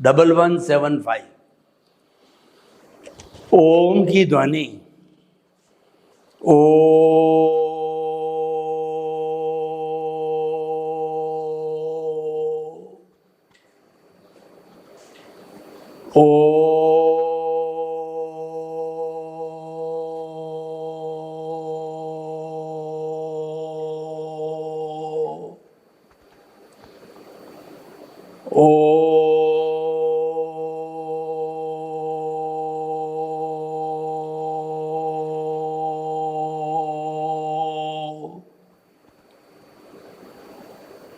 1175 ओम की ध्वनि ओ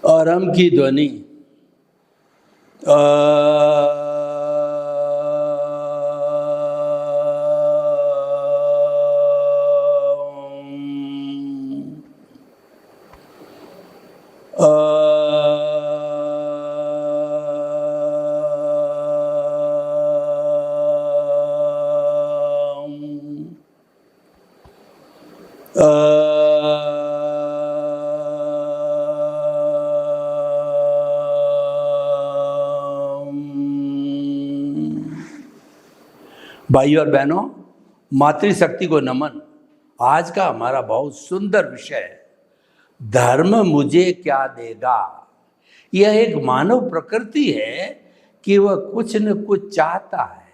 और हम की ध्वनि भाई और बहनों, मातृशक्ति को नमन। आज का हमारा बहुत सुंदर विषय है, धर्म मुझे क्या देगा। यह एक मानव प्रकृति है कि वह कुछ न कुछ चाहता है,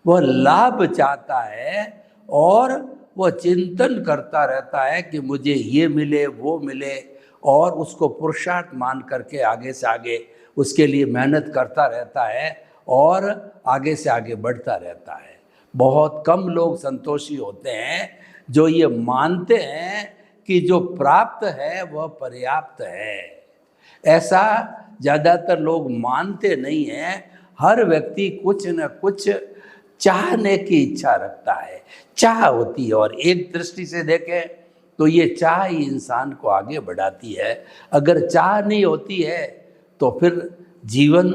वह लाभ चाहता है और वह चिंतन करता रहता है कि मुझे ये मिले वो मिले, और उसको पुरुषार्थ मान करके आगे से आगे उसके लिए मेहनत करता रहता है और आगे से आगे बढ़ता रहता है। बहुत कम लोग संतोषी होते हैं जो ये मानते हैं कि जो प्राप्त है वह पर्याप्त है। ऐसा ज़्यादातर लोग मानते नहीं हैं। हर व्यक्ति कुछ न कुछ चाहने की इच्छा रखता है, चाह होती है, और एक दृष्टि से देखें तो ये चाह ही इंसान को आगे बढ़ाती है। अगर चाह नहीं होती है तो फिर जीवन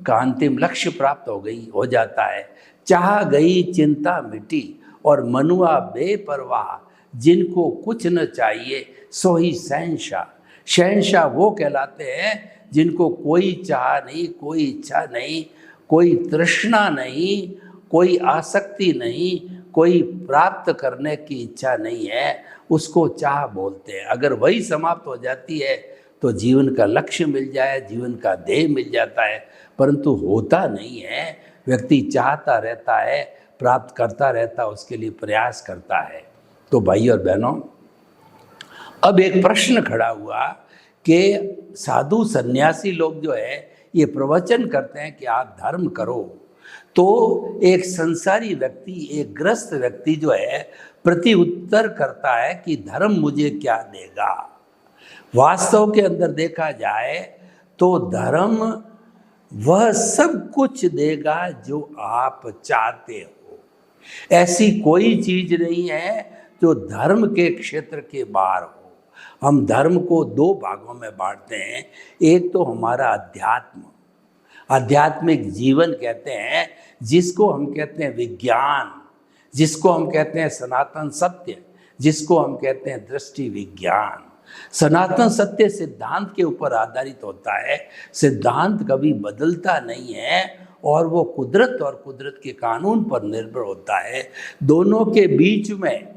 का अंतिम लक्ष्य प्राप्त हो जाता है। चाह गई चिंता मिटी और मनुआ बेपरवाह, जिनको कुछ न चाहिए सो ही शहंशाह। शहंशाह वो कहलाते हैं जिनको कोई चाह नहीं, कोई इच्छा नहीं, कोई तृष्णा नहीं, कोई आसक्ति नहीं, कोई प्राप्त करने की इच्छा नहीं है, उसको चाह बोलते हैं। अगर वही समाप्त हो जाती है तो जीवन का लक्ष्य मिल जाए, जीवन का ध्येय मिल जाता है, परंतु होता नहीं है। व्यक्ति चाहता रहता है, प्राप्त करता रहता है, उसके लिए प्रयास करता है। तो भाई और बहनों, अब एक प्रश्न खड़ा हुआ कि साधु सन्यासी लोग जो है ये प्रवचन करते हैं कि आप धर्म करो, तो एक संसारी व्यक्ति, एक ग्रस्त व्यक्ति जो है प्रति उत्तर करता है कि धर्म मुझे क्या देगा। वास्तव के अंदर देखा जाए तो धर्म वह सब कुछ देगा जो आप चाहते हो। ऐसी कोई चीज नहीं है जो धर्म के क्षेत्र के बाहर हो। हम धर्म को दो भागों में बांटते हैं। एक तो हमारा अध्यात्म, आध्यात्मिक जीवन कहते हैं, जिसको हम कहते हैं विज्ञान, जिसको हम कहते हैं सनातन सत्य, जिसको हम कहते हैं दृष्टि विज्ञान। सनातन सत्य सिद्धांत के ऊपर आधारित होता है। सिद्धांत कभी बदलता नहीं है और वो कुदरत और कुदरत के कानून पर निर्भर होता है। दोनों के बीच में,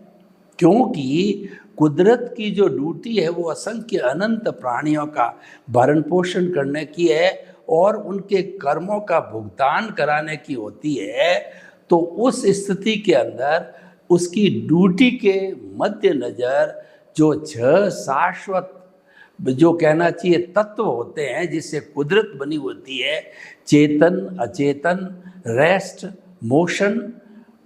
क्योंकि कुदरत की जो ड्यूटी है वो असंख्य अनंत प्राणियों का भरण पोषण करने की है और उनके कर्मों का भुगतान कराने की होती है, तो उस स्थिति के अंदर उसकी ड्यूटी के मद्देनजर जो छह शाश्वत, जो कहना चाहिए तत्व होते हैं जिससे कुदरत बनी होती है, चेतन, अचेतन, रेस्ट, मोशन,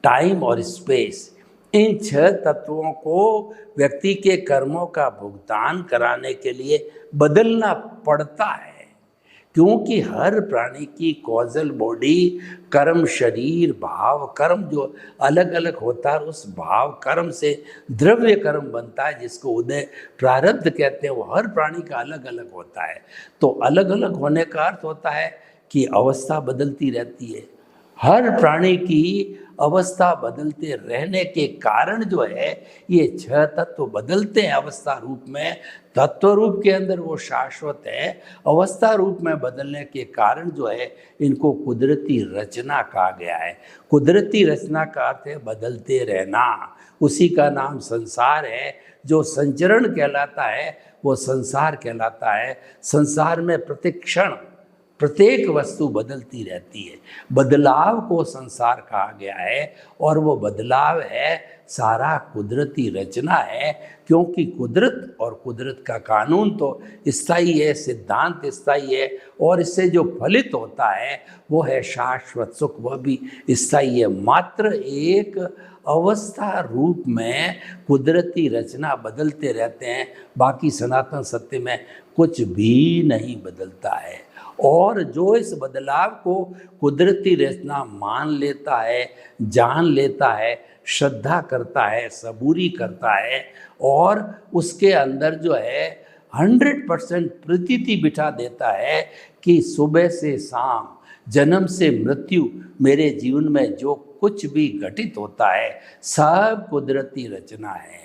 टाइम और स्पेस, इन छह तत्वों को व्यक्ति के कर्मों का भुगतान कराने के लिए बदलना पड़ता है। क्योंकि हर प्राणी की कॉजल बॉडी, कर्म शरीर, भाव कर्म जो अलग अलग होता है, उस भाव कर्म से द्रव्य कर्म बनता है जिसको उदय प्रारब्ध कहते हैं। वो हर प्राणी का अलग अलग होता है। तो अलग अलग होने का अर्थ होता है कि अवस्था बदलती रहती है। हर प्राणी की अवस्था बदलते रहने के कारण जो है ये 6 तत्व बदलते हैं अवस्था रूप में। तत्व रूप के अंदर वो शाश्वत है, अवस्था रूप में बदलने के कारण जो है इनको कुदरती रचना कहा गया है। कुदरती रचना का अर्थ है बदलते रहना, उसी का नाम संसार है। जो संचरण कहलाता है वो संसार कहलाता है। संसार में प्रतिक्षण प्रत्येक वस्तु बदलती रहती है, बदलाव को संसार कहा गया है। और वो बदलाव है सारा कुदरती रचना है, क्योंकि कुदरत और कुदरत का कानून तो स्थायी है, सिद्धांत स्थायी है, और इससे जो फलित होता है वो है शाश्वत सुख, वह भी स्थायी है। मात्र एक अवस्था रूप में कुदरती रचना बदलते रहते हैं, बाकी सनातन सत्य में कुछ भी नहीं बदलता है। और जो इस बदलाव को कुदरती रचना मान लेता है, जान लेता है, श्रद्धा करता है, सबूरी करता है, और उसके अंदर जो है 100% प्रतीति बिठा देता है कि सुबह से शाम, जन्म से मृत्यु, मेरे जीवन में जो कुछ भी घटित होता है सब कुदरती रचना है।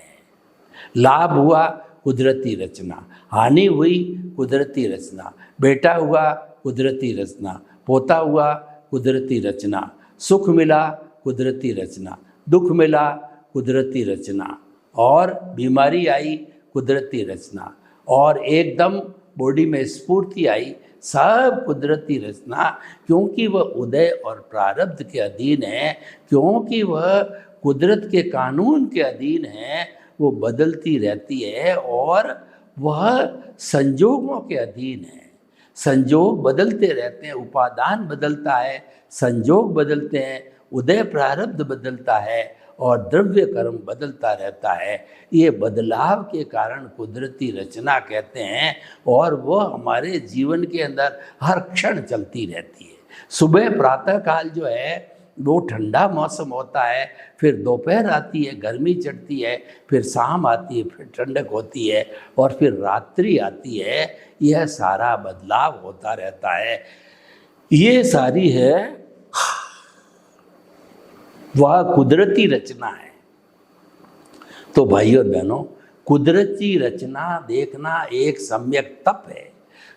लाभ हुआ कुदरती रचना, हानि हुई कुदरती रचना, बेटा हुआ कुदरती रचना, पोता हुआ कुदरती रचना, सुख मिला कुदरती रचना, दुख मिला कुदरती रचना, और बीमारी आई कुदरती रचना, और एकदम बॉडी में स्फूर्ति आई, सब कुदरती रचना। क्योंकि वह उदय और प्रारब्ध के अधीन है, क्योंकि वह कुदरत के कानून के अधीन है, वो बदलती रहती है, और वह संजोगों के अधीन है। संजोग बदलते रहते हैं, उपादान बदलता है, संजोग बदलते हैं, उदय प्रारब्ध बदलता है, और द्रव्य कर्म बदलता रहता है। ये बदलाव के कारण कुदरती रचना कहते हैं, और वह हमारे जीवन के अंदर हर क्षण चलती रहती है। सुबह प्रातः काल जो है वो ठंडा मौसम होता है, फिर दोपहर आती है, गर्मी चढ़ती है, फिर शाम आती है, फिर ठंडक होती है, और फिर रात्रि आती है। यह सारा बदलाव होता रहता है। ये सारी है वह कुदरती रचना है। तो भाइयों और बहनों, कुदरती रचना देखना एक सम्यक तप है।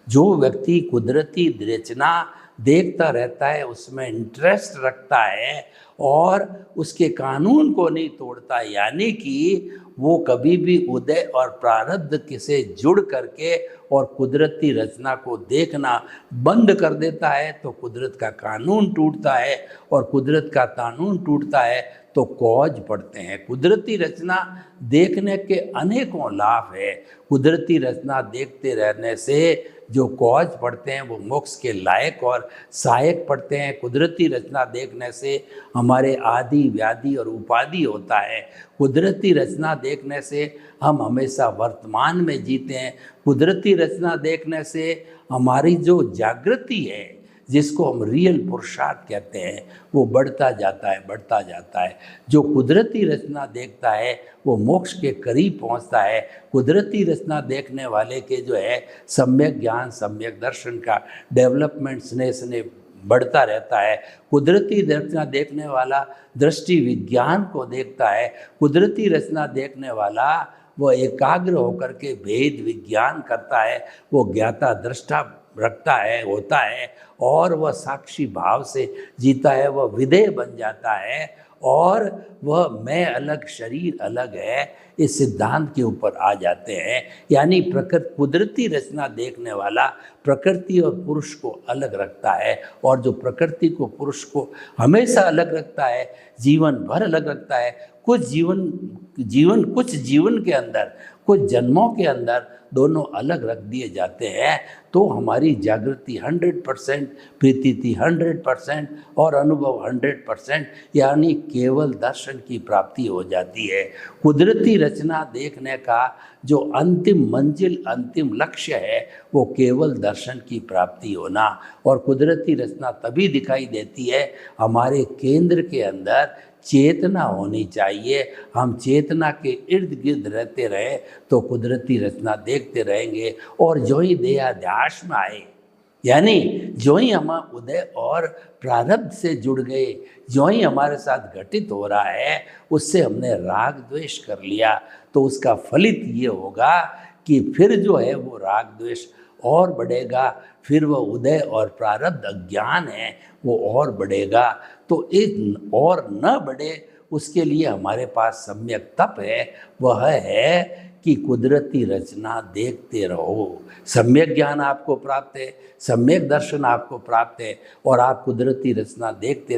जो व्यक्ति कुदरती रचना देखता रहता है, उसमें इंटरेस्ट रखता है, और उसके कानून को नहीं तोड़ता, यानी कि वो कभी भी उदय और प्रारब्ध से जुड़ करके और कुदरती रचना को देखना बंद कर देता है, तो कुदरत का कानून टूटता है, और कुदरत का कानून टूटता है तो कॉज पड़ते हैं। कुदरती रचना देखने के अनेकों लाभ है। कुदरती रचना देखते रहने से जो कॉज पड़ते हैं वो मोक्ष के लायक और सहायक पड़ते हैं। कुदरती रचना देखने से हमारे आदि व्याधि और उपाधि होता है। कुदरती रचना देखने से हम हमेशा वर्तमान में जीते हैं। कुदरती रचना देखने से हमारी जो जागृति है, जिसको हम रियल पुरुषार्थ कहते हैं, वो बढ़ता जाता है, बढ़ता जाता है। जो कुदरती रचना देखता है वो मोक्ष के करीब पहुंचता है। कुदरती रचना देखने वाले के जो है सम्यक ज्ञान, सम्यक दर्शन का डेवलपमेंट स्नेह स्नेह बढ़ता रहता है। कुदरती रचना देखने वाला दृष्टि विज्ञान को देखता है। कुदरती रचना देखने वाला वो एकाग्र होकर के भेद विज्ञान करता है, वो ज्ञाता दृष्टा रखता है, होता है, और वह साक्षी भाव से जीता है, वह विधेय बन जाता है, और वह मैं अलग शरीर अलग है इस सिद्धांत के ऊपर आ जाते हैं। यानी प्रकृति कुदरती रचना देखने वाला प्रकृति और पुरुष को अलग रखता है, और जो प्रकृति को पुरुष को हमेशा अलग रखता है, जीवन भर अलग रखता है। कुछ जीवन के अंदर, कुछ जन्मों के अंदर दोनों अलग रख दिए जाते हैं, तो हमारी जागृति 100%, प्रीति 100% और अनुभव 100%, यानी केवल दर्शन की प्राप्ति हो जाती है। कुदरती रचना देखने का जो अंतिम मंजिल, अंतिम लक्ष्य है, वो केवल दर्शन की प्राप्ति होना। और कुदरती रचना तभी दिखाई देती है हमारे केंद्र के अंदर चेतना होनी चाहिए। हम चेतना के इर्द गिर्द रहते रहे तो कुदरती रचना देखते रहेंगे। और जो ही देहाध्यास में आए, यानी जो ही हम उदय और प्रारब्ध से जुड़ गए, जो ही हमारे साथ घटित हो रहा है उससे हमने राग द्वेष कर लिया, तो उसका फलित ये होगा कि फिर जो है वो राग द्वेष और बढ़ेगा, फिर वो उदय और प्रारब्ध अज्ञान है वो और बढ़ेगा। तो एक और न बढ़े उसके लिए हमारे पास सम्यक तप है, वह है कि कुदरती रचना देखते रहो। सम्यक ज्ञान आपको प्राप्त है, सम्यक दर्शन आपको प्राप्त है, और आप कुदरती रचना देखते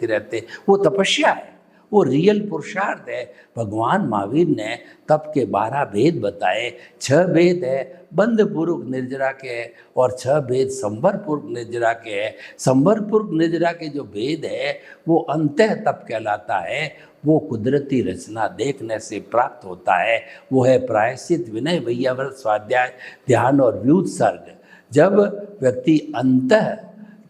रहते, वो तपस्या है, वो रियल पुरुषार्थ है। भगवान महावीर ने तप के 12 भेद बताए। 6 भेद है बंध पूर्वक निर्जरा के है और 6 भेद संवर पूर्वक निर्जरा के है। संवर पूर्वक निर्जरा के जो भेद है वो अंतः तप कहलाता है, वो कुदरती रचना देखने से प्राप्त होता है। वो है प्रायश्चित, विनय, वैयाव्रत, स्वाध्याय, ध्यान और व्युत्सर्ग। जब व्यक्ति अंतः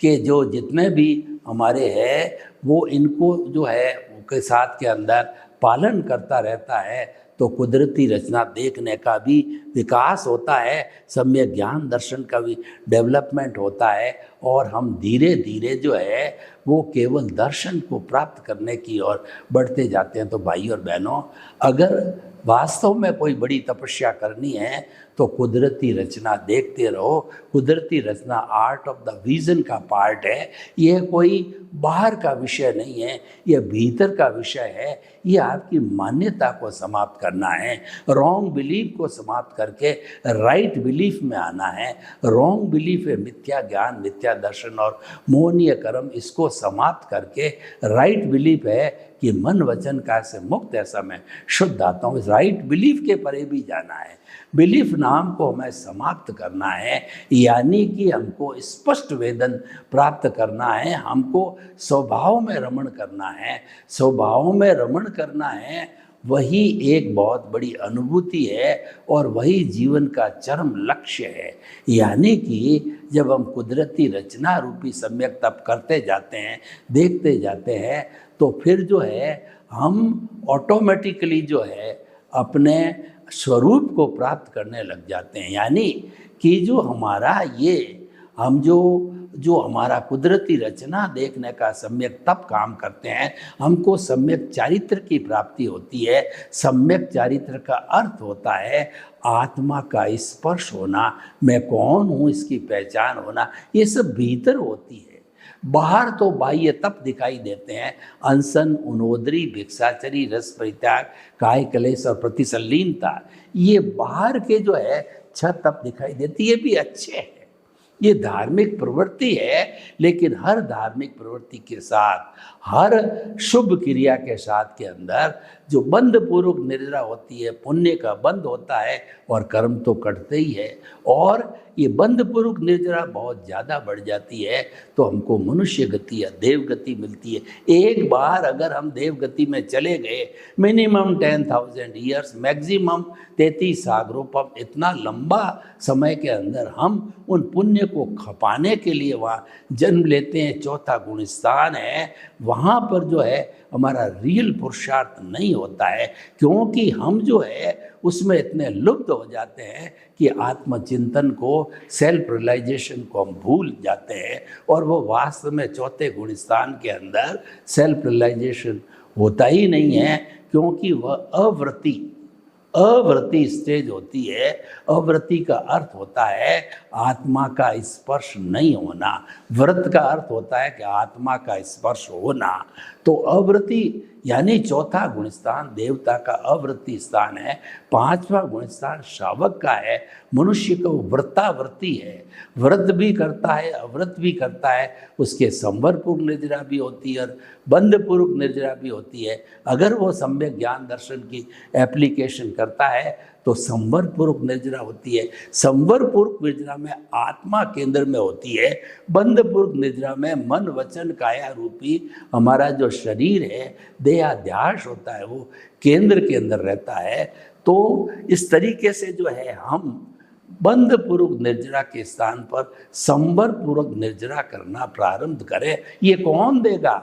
के जो जितने भी हमारे हैं वो इनको जो है के साथ के अंदर पालन करता रहता है तो कुदरती रचना देखने का भी विकास होता है, सम्यक ज्ञान दर्शन का भी डेवलपमेंट होता है, और हम धीरे धीरे जो है वो केवल दर्शन को प्राप्त करने की ओर बढ़ते जाते हैं। तो भाई और बहनों, अगर वास्तव में कोई बड़ी तपस्या करनी है तो कुदरती रचना देखते रहो। कुदरती रचना आर्ट ऑफ द विजन का पार्ट है, यह कोई बाहर का विषय नहीं है, यह भीतर का विषय है। ये आपकी मान्यता को समाप्त करना है, रॉन्ग बिलीफ को समाप्त करके राइट बिलीफ में आना है। रॉन्ग बिलीफ है मिथ्या ज्ञान, मिथ्या दर्शन और मोहनीय कर्म, इसको समाप्त करके राइट बिलीफ है कि मन वचन काया से मुक्त ऐसा मैं शुद्ध आता हूँ। इस राइट बिलीफ के परे भी जाना है, बिलीफ नाम को हमें समाप्त करना है, यानी कि हमको स्पष्ट वेदन प्राप्त करना है, हमको स्वभाव में रमण करना है। स्वभाव में रमण करना है, वही एक बहुत बड़ी अनुभूति है और वही जीवन का चरम लक्ष्य है। यानी कि जब हम कुदरती रचना रूपी सम्यक तप करते जाते हैं, देखते जाते हैं, तो फिर जो है हम ऑटोमेटिकली जो है अपने स्वरूप को प्राप्त करने लग जाते हैं। यानी कि जो हमारा ये हम जो हमारा कुदरती रचना देखने का सम्यक तप काम करते हैं, हमको सम्यक चारित्र की प्राप्ति होती है। सम्यक चारित्र का अर्थ होता है आत्मा का स्पर्श होना, मैं कौन हूँ इसकी पहचान होना। ये सब भीतर होती है, बाहर तो बाह्य तप दिखाई देते हैं, अनशन, उनोदरी, भिक्षाचरी, रस परित्याग, काय क्लेश और प्रतिसल्लीनता, ये बाहर के जो है 6 तप दिखाई देती है, भी अच्छे हैं, ये धार्मिक प्रवृत्ति है। लेकिन हर धार्मिक प्रवृत्ति के साथ, हर शुभ क्रिया के साथ के अंदर जो बंध पूर्वक निर्जरा होती है, पुण्य का बंध होता है और कर्म तो कटते ही है। और ये बंध पूर्वक निर्जरा बहुत ज़्यादा बढ़ जाती है तो हमको मनुष्य गति या देव गति मिलती है। एक बार अगर हम देव गति में चले गए, मिनिमम 10,000 ईयर्स, मैक्सिमम 33 सागरोपम, इतना लंबा समय के अंदर हम उन पुण्य को खपाने के लिए वहाँ जन्म लेते हैं। चौथा गुण स्थान है, वहाँ पर जो है हमारा रियल पुरुषार्थ नहीं होता है, क्योंकि हम जो है उसमें इतने लुप्त हो जाते हैं कि आत्मचिंतन को, सेल्फ रियलाइजेशन को हम भूल जाते हैं। और वो वास्तव में चौथे गुण स्थान के अंदर सेल्फ रियलाइजेशन होता ही नहीं है, क्योंकि वह अवृत्ति स्टेज होती है। अवृत्ति का अर्थ होता है आत्मा का स्पर्श नहीं होना, व्रत का अर्थ होता है कि आत्मा का स्पर्श होना। तो अवृत्ति यानी चौथा गुणस्थान देवता का अवृत्ति स्थान है, 5वां गुणस्थान शावक का है। मनुष्य को व्रतावृत्ति है, व्रत भी करता है, अव्रत भी करता है, उसके संवरपूर्वक निर्जरा भी होती है और बंधपूर्वक निर्जरा भी होती है। अगर वो सम्यक ज्ञान दर्शन की एप्लीकेशन करता है तो संवरपूर्वक निर्जरा होती है। संवरपूर्वक निर्जरा में आत्मा केंद्र में होती है, बंधपूर्वक निर्जरा में मन वचन काया रूपी हमारा जो शरीर है, देहाध्यास होता है, वो केंद्र के अंदर रहता है। तो इस तरीके से जो है हम बंधपूर्वक निर्जरा के स्थान पर संवरपूर्वक निर्जरा करना प्रारंभ करें। ये कौन देगा?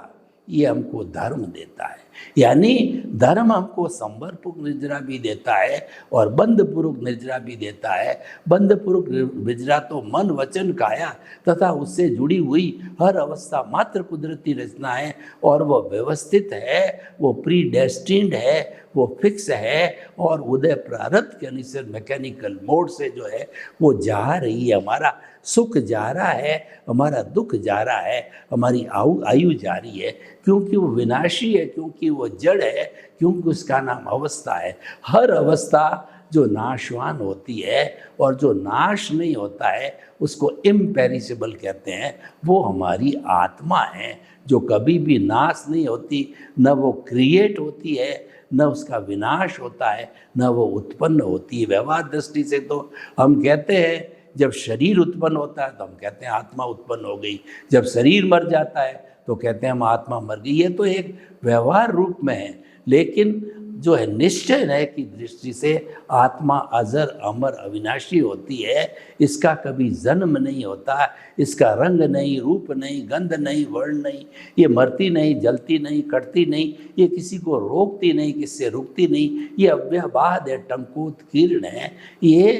ये हमको धर्म देता है। यानी धर्म हमको संवरपूर्वक निर्जरा भी देता है और बंधपूर्वक निर्जरा भी देता है। बंधपूर्वक निर्जरा तो मन वचन काया तथा उससे जुड़ी हुई हर अवस्था मात्र कुदरती रचना है और वो व्यवस्थित है, वो प्री डेस्टिन्ड है, वो फिक्स है और उदय प्रारब्ध के अनुसार मैकेनिकल मोड से जो है वो जा रही है। हमारा सुख जा रहा है, हमारा दुख जा रहा है, हमारी आयु जा रही है, क्योंकि वो विनाशी है, क्योंकि वो जड़ है, क्योंकि उसका नाम अवस्था है। हर अवस्था जो नाशवान होती है और जो नाश नहीं होता है उसको इम्पेरिसेबल कहते हैं। वो हमारी आत्मा है जो कभी भी नाश नहीं होती, न वो क्रिएट होती है, न उसका विनाश होता है, न वो उत्पन्न होती है। व्यवहार दृष्टि से तो हम कहते हैं जब शरीर उत्पन्न होता है तो हम कहते हैं आत्मा उत्पन्न हो गई, जब शरीर मर जाता है तो कहते हैं हम आत्मा मर गई। ये तो एक व्यवहार रूप में है, लेकिन जो है निश्चय है की दृष्टि से आत्मा अजर अमर अविनाशी होती है। इसका कभी जन्म नहीं होता, इसका रंग नहीं, रूप नहीं, गंध नहीं, वर्ण नहीं, ये मरती नहीं, जलती नहीं, कटती नहीं, ये किसी को रोकती नहीं, किससे रुकती नहीं, ये अव्यवाद है, टंकोत किरण है। ये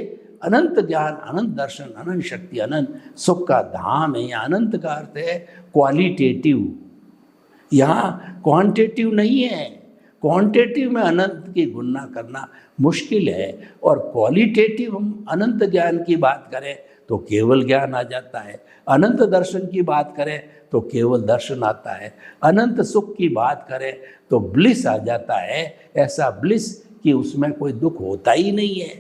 अनंत ज्ञान, अनंत दर्शन, अनंत शक्ति, अनंत सुख का धाम है। यहाँ अनंत का अर्थ है क्वालिटेटिव, यहाँ क्वांटिटेटिव नहीं है। क्वांटिटेटिव में अनंत की गणना करना मुश्किल है और क्वालिटेटिव हम अनंत ज्ञान की बात करें तो केवल ज्ञान आ जाता है, अनंत दर्शन की बात करें तो केवल दर्शन आता है, अनंत सुख की बात करें तो ब्लिस आ जाता है। ऐसा ब्लिस कि उसमें कोई दुख होता ही नहीं है,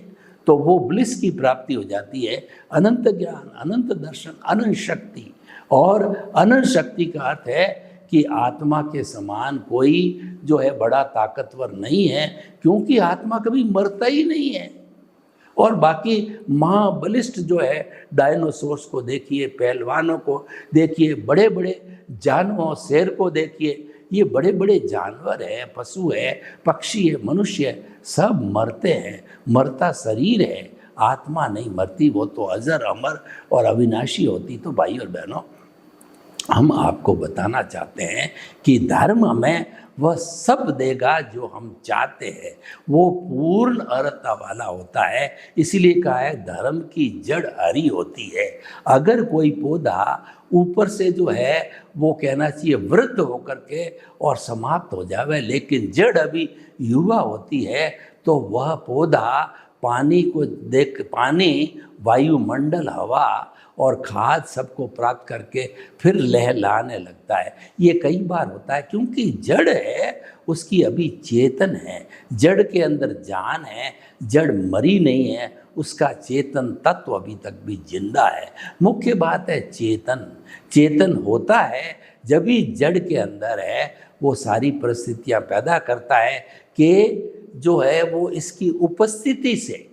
तो वो ब्लिस की प्राप्ति हो जाती है। अनंत ज्ञान, अनंत दर्शन, अनंत शक्ति। और अनंत शक्ति का अर्थ है कि आत्मा के समान कोई जो है बड़ा ताकतवर नहीं है, क्योंकि आत्मा कभी मरता ही नहीं है। और बाकी महाबलिष्ठ जो है डायनासोर्स को देखिए, पहलवानों को देखिए, बड़े बड़े जानवरों, शेर को देखिए, ये बड़े बड़े जानवर है, पशु है, पक्षी है, मनुष्य है, सब मरते हैं। मरता शरीर है, आत्मा नहीं मरती, वो तो अजर अमर और अविनाशी होती। तो भाई और बहनों, हम आपको बताना चाहते हैं कि धर्म हमें वह सब देगा जो हम चाहते हैं, वो पूर्ण अर्हता वाला होता है। इसीलिए कहा है धर्म की जड़ हरी होती है। अगर कोई पौधा ऊपर से जो है वो कहना चाहिए वृद्ध होकर के और समाप्त हो जावे, लेकिन जड़ अभी युवा होती है, तो वह पौधा पानी को देख, पानी, वायुमंडल, हवा और खाद सबको प्राप्त करके फिर लहलाने लगता है। ये कई बार होता है क्योंकि जड़ है, उसकी अभी चेतन है, जड़ के अंदर जान है, जड़ मरी नहीं है, उसका चेतन तत्व अभी तक भी जिंदा है। मुख्य बात है चेतन। चेतन होता है जब भी जड़ के अंदर है, वो सारी परिस्थितियां पैदा करता है कि जो है वो इसकी उपस्थिति से,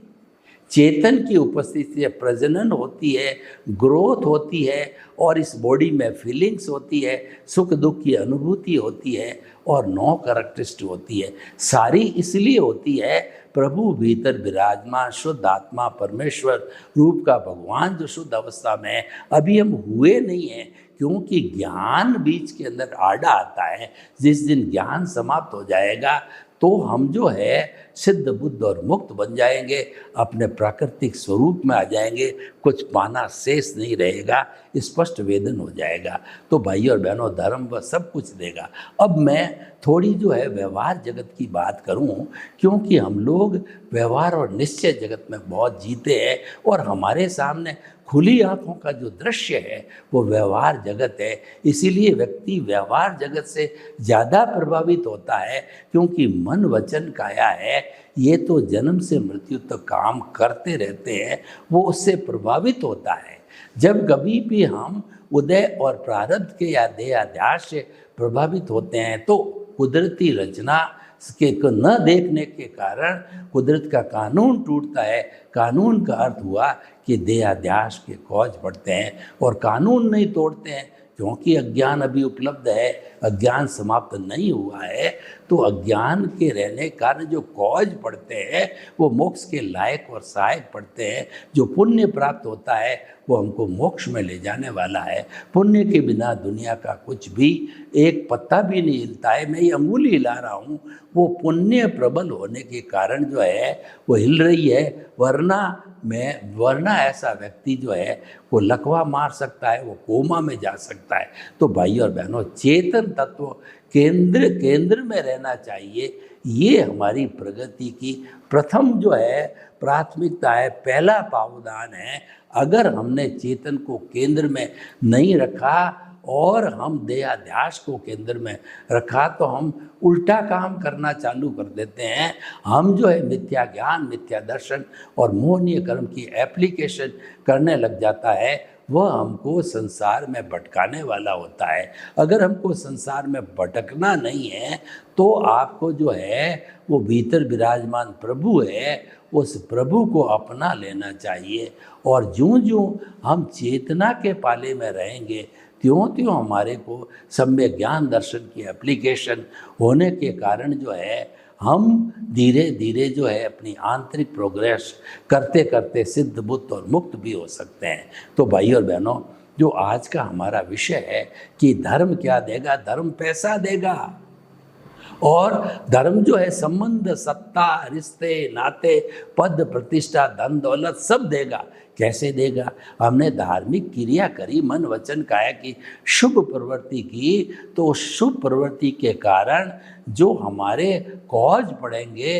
चेतन की उपस्थिति से प्रजनन होती है, ग्रोथ होती है और इस बॉडी में फीलिंग्स होती है, सुख दुख की अनुभूति होती है और 9 कैरेक्टरिस्टिक होती है। सारी इसलिए होती है प्रभु भीतर विराजमान शुद्ध आत्मा परमेश्वर रूप का भगवान जो शुद्ध अवस्था में है, अभी हम हुए नहीं हैं, क्योंकि ज्ञान बीच के अंदर आड़ा आता है। जिस दिन ज्ञान समाप्त हो जाएगा तो हम जो है सिद्ध बुद्ध और मुक्त बन जाएंगे, अपने प्राकृतिक स्वरूप में आ जाएंगे, कुछ पाना शेष नहीं रहेगा, स्पष्ट वेदन हो जाएगा। तो भाई और बहनों, धर्म वह सब कुछ देगा। अब मैं थोड़ी जो है व्यवहार जगत की बात करूं, क्योंकि हम लोग व्यवहार और निश्चय जगत में बहुत जीते हैं और हमारे सामने खुली आंखों का जो दृश्य है वो व्यवहार जगत है। इसीलिए व्यक्ति व्यवहार जगत से ज़्यादा प्रभावित होता है, क्योंकि मन वचन काया है, ये तो जन्म से मृत्यु तक काम करते रहते हैं, वो उससे प्रभावित होता है। जब कभी भी हम उदय और प्रारब्ध के या देहाध्यास से प्रभावित होते हैं तो कुदरती रचना के न देखने के कारण कुदरत का कानून टूटता है। कानून का अर्थ हुआ कि देहाध्यास के कौज बढ़ते हैं और कानून नहीं तोड़ते हैं, क्योंकि अज्ञान अभी उपलब्ध है, अज्ञान समाप्त नहीं हुआ है, तो अज्ञान के रहने के कारण जो कॉज पड़ते हैं वो मोक्ष के लायक और सहायक पड़ते हैं। जो पुण्य प्राप्त होता है वो हमको मोक्ष में ले जाने वाला है। पुण्य के बिना दुनिया का कुछ भी एक पत्ता भी नहीं हिलता है। मैं ये अंगुली हिला रहा हूँ, वो पुण्य प्रबल होने के कारण जो है वो हिल रही है, वरना ऐसा व्यक्ति जो है वो लकवा मार सकता है, वो कोमा में जा सकता है। तो भाई और बहनों, चेतन तत्व केंद्र में रहना चाहिए। ये हमारी प्रगति की प्रथम जो है प्राथमिकता है, पहला पावदान है। अगर हमने चेतन को केंद्र में नहीं रखा और हम देहाध्यास को केंद्र में रखा तो हम उल्टा काम करना चालू कर देते हैं। हम जो है मिथ्या ज्ञान, मिथ्या दर्शन और मोहनीय कर्म की एप्लीकेशन करने लग जाता है, वह हमको संसार में भटकाने वाला होता है। अगर हमको संसार में भटकना नहीं है तो आपको जो है वो भीतर विराजमान प्रभु है, उस प्रभु को अपना लेना चाहिए। और ज्यों ज्यों हम चेतना के पाले में रहेंगे त्यों त्यों हमारे को सम्यक ज्ञान दर्शन की एप्लीकेशन होने के कारण जो है हम धीरे धीरे जो है अपनी आंतरिक प्रोग्रेस करते करते सिद्ध बुद्ध और मुक्त भी हो सकते हैं। तो भाई और बहनों, जो आज का हमारा विषय है कि धर्म क्या देगा, धर्म पैसा देगा। और धर्म जो है संबंध, सत्ता, रिश्ते, नाते, पद, प्रतिष्ठा, धन दौलत सब देगा। कैसे देगा? हमने धार्मिक क्रिया करी, मन वचन काया की शुभ प्रवृत्ति की, तो शुभ प्रवृत्ति के कारण जो हमारे कॉज पड़ेंगे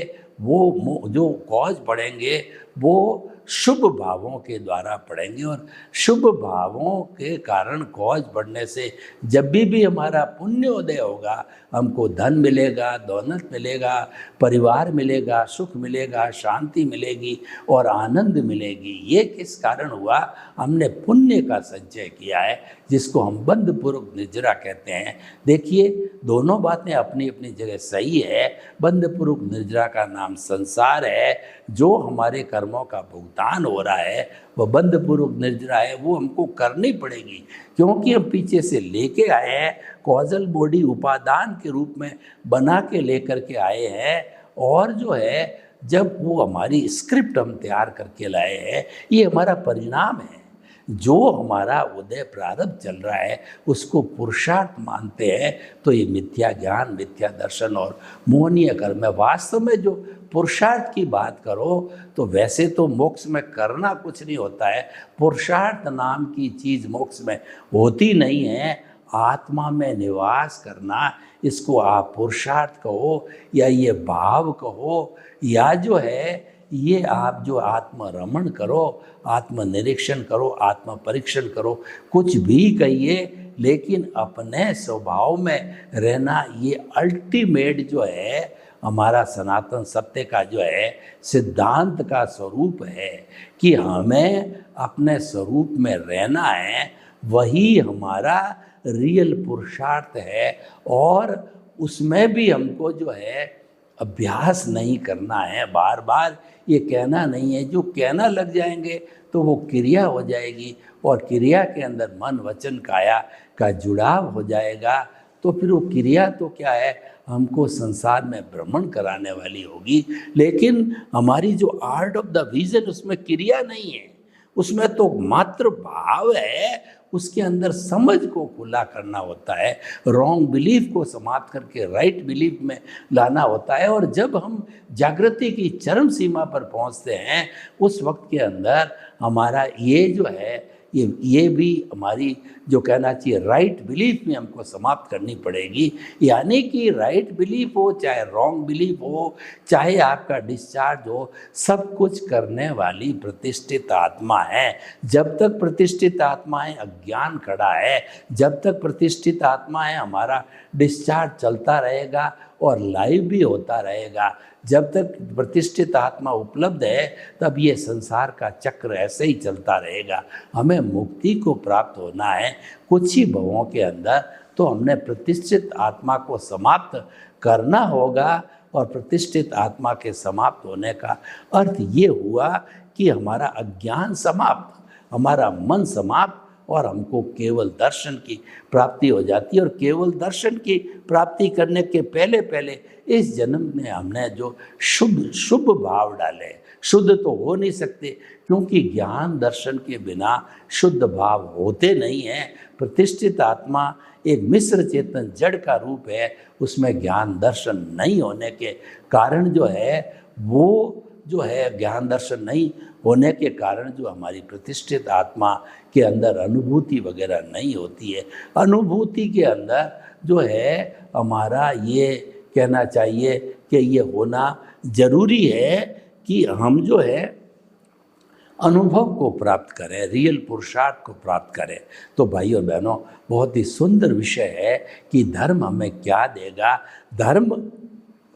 वो शुभ भावों के द्वारा पड़ेंगे। और शुभ भावों के कारण कॉज बढ़ने से जब भी हमारा पुण्योदय होगा, हमको धन मिलेगा, दौलत मिलेगा, परिवार मिलेगा, सुख मिलेगा, शांति मिलेगी और आनंद मिलेगी। ये किस कारण हुआ? हमने पुण्य का संचय किया है, जिसको हम बंधपूर्वक निजरा कहते हैं। देखिए, दोनों बातें अपनी अपनी जगह सही है। बंधपूर्वक निजरा का नाम संसार है। जो हमारे कर्मों का भुगतान हो रहा है वह बंधपूर्वक निर्जरा है, वो हमको करनी पड़ेगी, क्योंकि हम पीछे से लेके आए हैं, कॉजल बॉडी उपादान के रूप में बना के लेकर के आए हैं। और जो है जब वो हमारी स्क्रिप्ट हम तैयार करके लाए हैं, ये हमारा परिणाम है। जो हमारा उदय प्रारब्ध चल रहा है उसको पुरुषार्थ मानते हैं, तो ये मिथ्या ज्ञान, मिथ्या दर्शन और मोहनीय कर्म है। वास्तव में जो पुरुषार्थ की बात करो तो वैसे तो मोक्ष में करना कुछ नहीं होता है। पुरुषार्थ नाम की चीज़ मोक्ष में होती नहीं है। आत्मा में निवास करना, इसको आप पुरुषार्थ कहो या ये भाव कहो, या जो है ये आप जो आत्मरमण करो, आत्मनिरीक्षण करो, आत्म परीक्षण करो, कुछ भी कहिए, लेकिन अपने स्वभाव में रहना ये अल्टीमेट जो है हमारा सनातन सत्य का जो है सिद्धांत का स्वरूप है कि हमें अपने स्वरूप में रहना है। वही हमारा रियल पुरुषार्थ है। और उसमें भी हमको जो है अभ्यास नहीं करना है, बार बार ये कहना नहीं है। जो कहना लग जाएंगे तो वो क्रिया हो जाएगी, और क्रिया के अंदर मन वचन काया का जुड़ाव हो जाएगा। तो फिर वो क्रिया तो क्या है, हमको संसार में भ्रमण कराने वाली होगी। लेकिन हमारी जो आर्ट ऑफ द विजन, उसमें क्रिया नहीं है, उसमें तो मात्र भाव है। उसके अंदर समझ को खुला करना होता है, रॉन्ग बिलीफ को समाप्त करके राइट बिलीफ में लाना होता है। और जब हम जागृति की चरम सीमा पर पहुंचते हैं, उस वक्त के अंदर हमारा ये जो है ये भी हमारी जो कहना चाहिए राइट बिलीफ में हमको समाप्त करनी पड़ेगी। यानी कि राइट बिलीफ हो चाहे रॉन्ग बिलीफ हो, चाहे आपका डिस्चार्ज हो, सब कुछ करने वाली प्रतिष्ठित आत्मा है। जब तक प्रतिष्ठित आत्मा है अज्ञान खड़ा है, जब तक प्रतिष्ठित आत्मा है हमारा डिस्चार्ज चलता रहेगा और लाइव भी होता रहेगा। जब तक प्रतिष्ठित आत्मा उपलब्ध है तब ये संसार का चक्र ऐसे ही चलता रहेगा। हमें मुक्ति को प्राप्त होना है कुछ ही भवों के अंदर, तो हमने प्रतिष्ठित आत्मा को समाप्त करना होगा। और प्रतिष्ठित आत्मा के समाप्त होने का अर्थ ये हुआ कि हमारा अज्ञान समाप्त, हमारा मन समाप्त और हमको केवल दर्शन की प्राप्ति हो जाती है। और केवल दर्शन की प्राप्ति करने के पहले पहले इस जन्म में हमने जो शुभ शुभ भाव डाले, शुद्ध तो हो नहीं सकते, क्योंकि ज्ञान दर्शन के बिना शुद्ध भाव होते नहीं हैं। प्रतिष्ठित आत्मा एक मिश्र चेतन जड़ का रूप है, उसमें ज्ञान दर्शन नहीं होने के कारण जो है वो जो है ज्ञान दर्शन नहीं होने के कारण जो हमारी प्रतिष्ठित आत्मा के अंदर अनुभूति वगैरह नहीं होती है। अनुभूति के अंदर जो है हमारा ये कहना चाहिए कि ये होना जरूरी है कि हम जो है अनुभव को प्राप्त करें, रियल पुरुषार्थ को प्राप्त करें। तो भाई और बहनों, बहुत ही सुंदर विषय है कि धर्म हमें क्या देगा। धर्म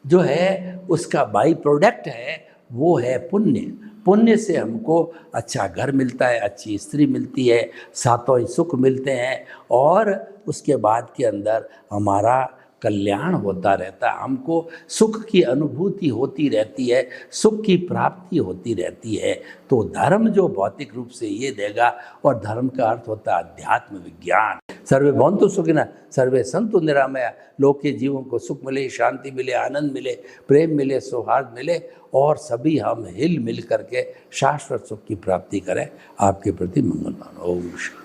जो है उसका बाई प्रोडक्ट है वो है पुण्य। पुण्य से हमको अच्छा घर मिलता है, अच्छी स्त्री मिलती है, सातों ही सुख मिलते हैं और उसके बाद के अंदर हमारा कल्याण होता रहता है, हमको सुख की अनुभूति होती रहती है, सुख की प्राप्ति होती रहती है। तो धर्म जो भौतिक रूप से ये देगा, और धर्म का अर्थ होता है अध्यात्म विज्ञान। सर्वे भवन्तु सुखिनः सर्वे सन्तु निरामया। लोग के जीवों को सुख मिले, शांति मिले, आनंद मिले, प्रेम मिले, सौहार्द मिले और सभी हम हिल मिल करके शाश्वत सुख की प्राप्ति करें। आपके प्रति मंगलवान। ओम शांति।